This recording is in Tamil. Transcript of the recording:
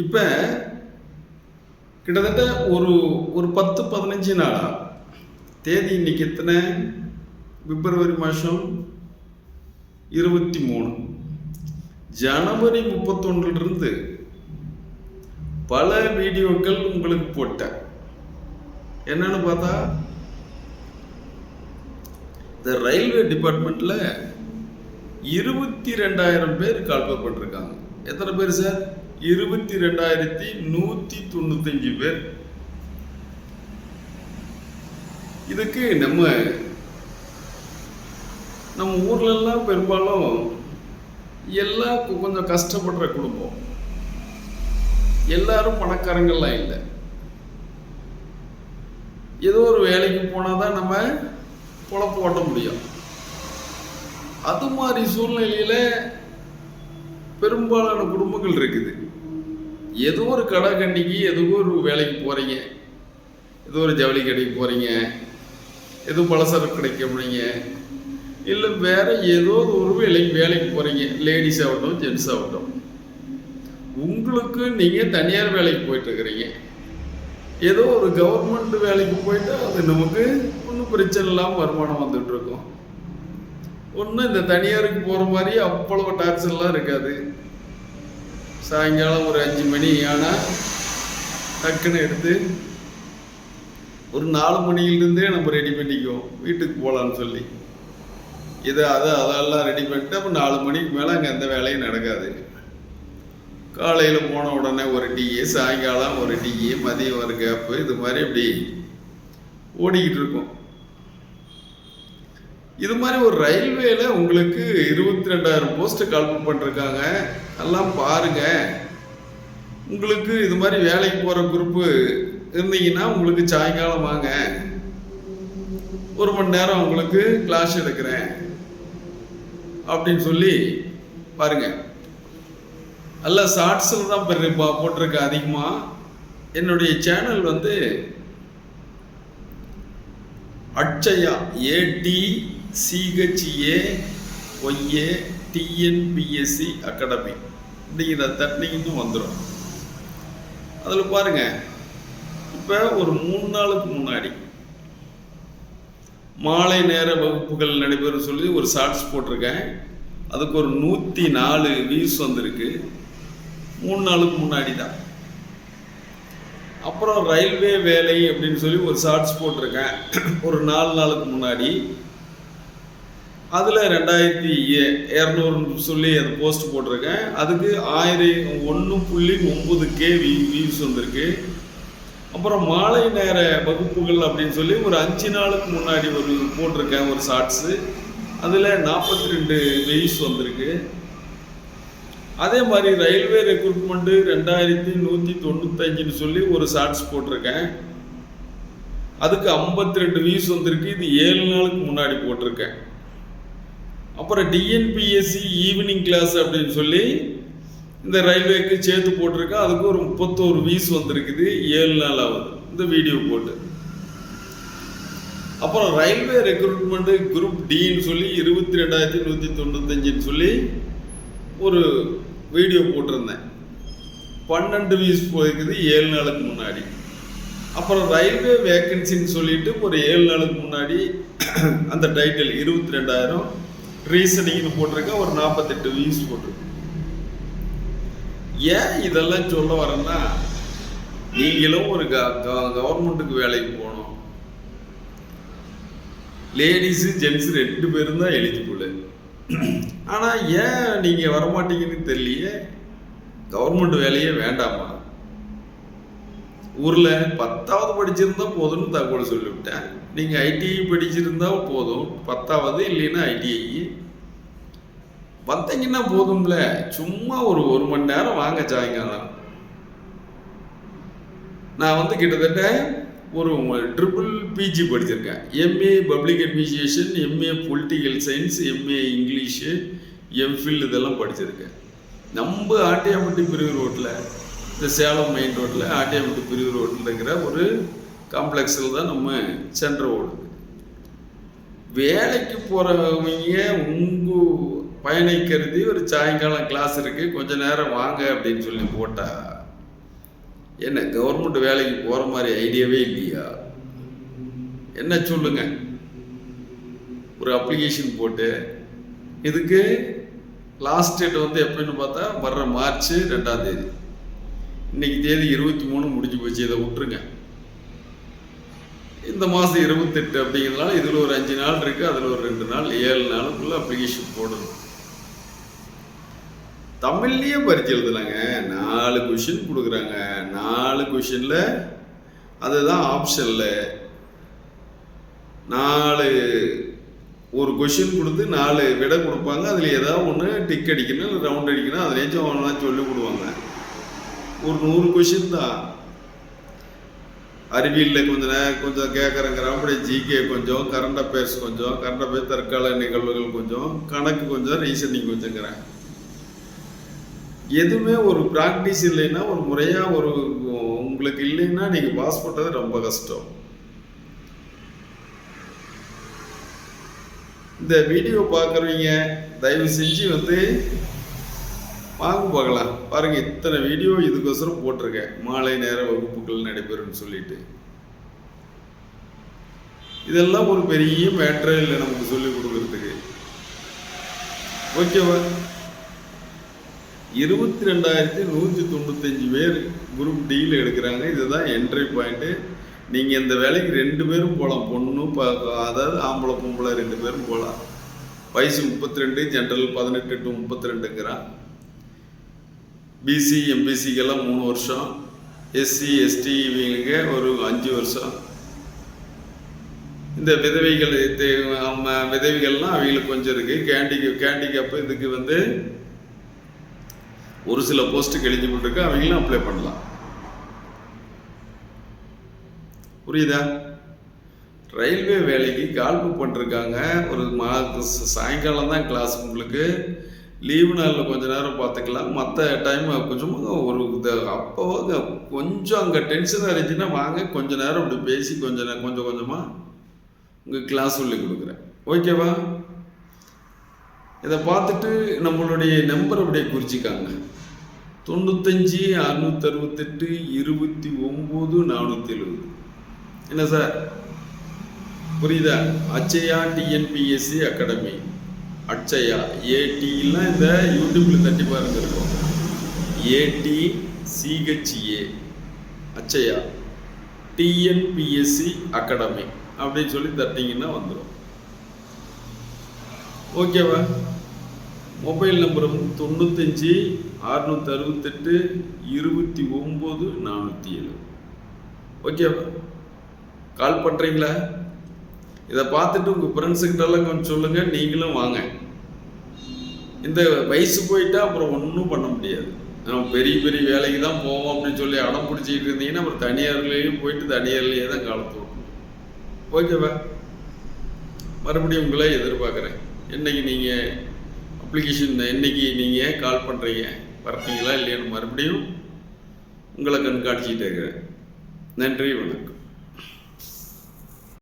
இப்போ கிட்டத்தட்ட ஒரு ஒரு 10-15 நாளா தேதி இன்னைக்கு எத்தனை? பிப்ரவரி மாதம் 23. ஜனவரி 31 பல வீடியோக்கள் உங்களுக்கு போட்டேன். என்னன்னு பார்த்தா இந்த ரயில்வே டிபார்ட்மெண்ட்டில் 22,000 பேர் கால்பர் பண்ணிருக்காங்க. எத்தனை பேர் சார்? 22,195 பேர். இதுக்கு நம்ம ஊர்லெல்லாம் பெரும்பாலும் எல்லாம் கொஞ்சம் கஷ்டப்படுற குடும்பம், எல்லாரும் பணக்காரங்கள்லாம் இல்லை. ஏதோ ஒரு வேலைக்கு போனால் தான் நம்ம பொழப்பு ஓட்ட முடியும். அது மாதிரி சூழ்நிலையில் பெரும்பாலான குடும்பங்கள் இருக்குது. ஏதோ ஒரு கடை கண்டிக்கு ஏதோ ஒரு வேலைக்கு போகிறீங்க, ஏதோ ஒரு ஜவுளி கடைக்கு போகிறீங்க, ஏதோ பலசரக்கு கடைக்கு போகிறீங்க, இல்லை வேற ஏதோ ஒரு வேலைக்கு போகிறீங்க. லேடிஸ் ஆகட்டும் ஜென்ஸ் ஆகட்டும், உங்களுக்கு நீங்கள் தனியார் வேலைக்கு போயிட்டுருக்கிறீங்க. ஏதோ ஒரு கவர்மெண்ட் வேலைக்கு போயிட்டு அது நமக்கு ஒன்றும் பிரச்சனை இல்லாமல் வருமானம் வந்துட்டுருக்கோம். ஒன்றும் இந்த தனியாருக்கு போகிற மாதிரி அவ்வளவு டாக்ஸெல்லாம் இருக்காது. சாயங்காலம் ஒரு 5 மணி ஆனால் டக்குன்னு எடுத்து ஒரு 4 மணியிலிருந்தே நம்ம ரெடி பண்ணிக்குவோம் வீட்டுக்கு போகலான்னு சொல்லி. அதெல்லாம் ரெடி பண்ணிட்டு அப்போ 4 மணிக்கு மேலே அங்கே எந்த வேலையும் நடக்காது. காலையில் போன உடனே ஒரு டீ, சாயங்காலம் ஒரு டீ, மதியம் ஒரு கேப்பு, இது மாதிரி இப்படி ஓடிக்கிட்டு இருக்கும். இது மாதிரி ஒரு ரயில்வேல உங்களுக்கு 22,000 போஸ்ட் கால்பர் பண்ணிருக்காங்க. எல்லாம் பாருங்க. உங்களுக்கு இது மாதிரி வேலைக்கு போகிற குரூப்பு இருந்தீங்கன்னா உங்களுக்கு சாயங்காலம் வாங்க, 1 மணி நேரம் உங்களுக்கு கிளாஸ் எடுக்கிறேன் அப்படின்னு சொல்லி பாருங்க. அல்ல ஷார்ட்ஸில் தான் போட்டிருக்கேன் அதிகமாக. என்னுடைய சேனல் வந்து அட்சயா ATCHAYATNPSC அகாடமி அப்படிங்கிற தட்டினீங்கன்னு வந்துடும். அதில் பாருங்கள், இப்போ ஒரு 3 நாளுக்கு முன்னாடி மாலை நேர வகுப்புகள் நடைபெறும் சொல்லி ஒரு ஷார்ட்ஸ் போட்டிருக்கேன். அதுக்கு ஒரு 104 வியூஸ் வந்திருக்கு. 3 நாளுக்கு முன்னாடி தான். அப்புறம் ரயில்வே வேலை அப்படின்னு சொல்லி ஒரு ஷார்ட்ஸ் போட்டிருக்கேன் ஒரு 4 நாளுக்கு முன்னாடி. அதில் 2,200 சொல்லி அது போஸ்ட் போட்டிருக்கேன். அதுக்கு 1.9K வியூஸ் வந்திருக்கு. அப்புறம் மாலை நேர வகுப்புகள் அப்படின்னு சொல்லி ஒரு 5 நாளுக்கு முன்னாடி ஒரு போட்டிருக்கேன் ஒரு ஷார்ட்ஸு. அதில் 42 வியூஸ் வந்திருக்கு. அதே மாதிரி ரயில்வே ரெக்ரூட்மெண்ட்டு 2,195 சொல்லி ஒரு ஷார்ட்ஸ் போட்டிருக்கேன். அதுக்கு 52 வியூஸ் வந்திருக்கு. இது 7 நாளுக்கு முன்னாடி போட்டிருக்கேன். அப்புறம் DNPSC ஈவினிங் கிளாஸ் அப்படின்னு சொல்லி இந்த ரயில்வேக்கு சேர்த்து போட்டிருக்கேன். அதுக்கு ஒரு 31 வியூஸ் வந்திருக்குது. 7 நாள் ஆகுது இந்த வீடியோ போட்டு. அப்புறம் ரயில்வே ரெக்ரூட்மெண்ட்டு குரூப் டின்னு சொல்லி 22,195 சொல்லி ஒரு வீடியோ போட்டிருந்தேன். 12 வியூஸ் போயிருக்குது 7 நாளுக்கு முன்னாடி. அப்புறம் ரயில்வே வேக்கன்சின்னு சொல்லிட்டு ஒரு 7 நாளுக்கு முன்னாடி அந்த டைட்டில் 22,000 ரீசனிங்னு போட்டிருக்கேன். ஒரு 48 வியூஸ் போட்டிருக்கு. ஏன் இதெல்லாம் சொல்ல வரேன்னா, நீங்களும் ஒரு கவர்மெண்ட்டுக்கு வேலைக்கு போகணும். லேடிஸு ஜென்ஸு 2 பேரும் தான் எலிஜிபிள். ஆனால் ஏன் நீங்கள் வரமாட்டீங்கன்னு தெரியலையே. கவர்மெண்ட் வேலையே வேண்டாமா? ஊரில் 10வது படிச்சிருந்தா போதும்னு தகவல் சொல்லிவிட்டேன். நீங்கள் ITI படிச்சிருந்தா போதும், 10வது இல்லைன்னா ITI வந்தீங்கன்னா போதும்ல. சும்மா ஒரு 1 மணி நேரம் வாங்க சாயங்காலம். நான் வந்து கிட்டத்தட்ட ஒரு ட்ரிபிள் PG படிச்சிருக்கேன். MA public administration, MA political science, MA English, MPhil இதெல்லாம் படிச்சிருக்கேன். நம்ம ஆட்டியாம்பட்டி பிரிவு ரோட்டில், இந்த சேலம் மெயின் ரோட்டில் ஆட்டியாம்பட்டி பிரிவு ரோட்டில் இருக்கிற ஒரு காம்ப்ளெக்ஸில் தான் நம்ம சென்டர் ஓடுது. வேலைக்கு போகிறவங்க பயனை கருதி ஒரு சாயங்காலம் கிளாஸ் இருக்குது, கொஞ்ச நேரம் வாங்க அப்படின்னு சொல்லி போட்டால் என்ன கவர்மெண்ட் வேலைக்கு போகிற மாதிரி ஐடியாவே இல்லையா? என்ன சொல்லுங்க. ஒரு அப்ளிகேஷன் போட்டு இதுக்கு லாஸ்ட் டேட் வந்து எப்போன்னு பார்த்தா வர்ற மார்ச் 2ஆம் தேதி. இன்னைக்கு தேதி 23 முடிஞ்சு போச்சு. இதை விட்டுருங்க. இந்த மாதம் 28 அப்படிங்கிறதுனால இதில் ஒரு 5 நாள் இருக்குது, அதில் ஒரு 2 நாள், 7 நாளுக்குள்ளே அப்ளிகேஷன் போடணும். தமிழ்லேயே பரிச்சு எழுதலாங்க. 4 கொஷின் கொடுக்குறாங்க. 4 கொஷினில் அதுதான் ஆப்ஷனில் 4 ஒரு கொஷின் கொடுத்து 4 விடை கொடுப்பாங்க. அதில் ஏதாவது ஒன்று டிக் அடிக்கணும், இல்லை ரவுண்ட் அடிக்கணும். அதிலேச்சும் அவனா சொல்லி கொடுவாங்க. ஒரு 100 கொஷின் தான். அறிவியலில் கொஞ்சம் கேட்குறேங்கிற, அப்படி ஜிகே கொஞ்சம், கரண்ட் அஃபேர்ஸ் கொஞ்சம், கரண்ட் அஃபேர்ஸ் தற்கால நிகழ்வுகள் கொஞ்சம், கணக்கு கொஞ்சம், ரீசனிங் கொஞ்சங்கிறேன். எதுவுமே ஒரு ப்ராக்டிஸ் இல்லைன்னா, ஒரு முறையாக ஒரு உங்களுக்கு இல்லைன்னா நீங்கள் பாஸ் பண்ணுறது ரொம்ப கஷ்டம். இந்த வீடியோ பார்க்குறவங்க தயவு செஞ்சு வந்து வாங்க பார்க்கலாம். பாருங்கள், இத்தனை வீடியோ இதுக்கோசரம் போட்டிருக்கேன். மாலை நேர வகுப்புகள் நடைபெறும்னு சொல்லிட்டு. இதெல்லாம் ஒரு பெரிய மேட்டரே இல்லை நமக்கு சொல்லிக் கொடுக்கறதுக்கு. ஓகேவா? 22,195 பேர் குரூப் டியில் எடுக்கிறாங்க. இதுதான் என்ட்ரி பாயிண்ட்டு. நீங்கள் இந்த வேலைக்கு 2 பேரும் போகலாம். பொண்ணு அதாவது ஆம்பளை பொம்பளை 2 பேரும் போகலாம். வயசு 32, ஜென்ரல் 18 to 32ங்கிறான். பிசி எம்பிசிக்கெல்லாம் 3 வருஷம், எஸ்சி எஸ்டி இவங்களுக்கு ஒரு 5 வருஷம். இந்த விதவைகள்லாம் அவங்களுக்கு கொஞ்சம் இருக்குது. கேண்டிகேப்பு இதுக்கு வந்து ஒரு சில போஸ்ட்டுக்கு எலிஜிபிள் இருக்குது. அவங்களும் அப்ளை பண்ணலாம். புரியுதா? ரயில்வே வேலைக்கு கால்பு பண்ணிருக்காங்க. ஒரு சாயங்காலம் தான் கிளாஸ். உங்களுக்கு லீவு நாளில் கொஞ்சம் நேரம் பார்த்துக்கலாம். மற்ற டைம் கொஞ்சம் ஒரு அப்போ கொஞ்சம் அங்கே டென்ஷனாக இருந்துச்சுன்னா வாங்க, கொஞ்சம் நேரம் அப்படி பேசி கொஞ்சம் கொஞ்சமாக உங்கள் கிளாஸ் சொல்லி கொடுக்குறேன். ஓகேவா? இதை பார்த்துட்டு நம்மளுடைய நம்பர் அப்படியே குறிச்சிக்காங்க. 95 668 29 470. என்ன சார் புரியுதா? அச்சயா டிஎன்பிஎஸ்சி அகாடமி. அச்சயா ஏடிலாம் இந்த யூடியூப்ல தட்டி பாருங்க இருக்கும். ATCHA அச்சயா டிஎன்பிஎஸ்சி அகாடமி அப்படின்னு சொல்லி தட்டிங்கன்னா வந்துடும். ஓகேவா? மொபைல் நம்பரும் 95 668 29 470. ஓகேவா? கால் பண்ணுறீங்களா? இதை பார்த்துட்டு உங்கள் ஃப்ரெண்ட்ஸுக்கிட்டெல்லாம் கொஞ்சம் சொல்லுங்கள். நீங்களும் வாங்க. இந்த வயசு போயிட்டா அப்புறம் ஒன்றும் பண்ண முடியாது. நம்ம பெரிய பெரிய வேலைக்கு தான் போவோம் அப்படின்னு சொல்லி அடம் பிடிச்சிக்கிட்டு இருந்தீங்கன்னா அப்புறம் தனியார்லேயும் போயிட்டு தனியார்லேயே தான் காலத்து விடணும். ஓகேவா? மறுபடியும் உங்களை எதிர்பார்க்குறேன். என்னைக்கு நீங்கள் அப்ளிகேஷன் என்னைக்கு நீங்கள் கால் பண்ணுறீங்க, வரீங்களா இல்லையான்னு மறுபடியும் உங்களை கண்காணிச்சிக்கிட்டே இருக்கிறேன். நன்றி, வணக்கம்.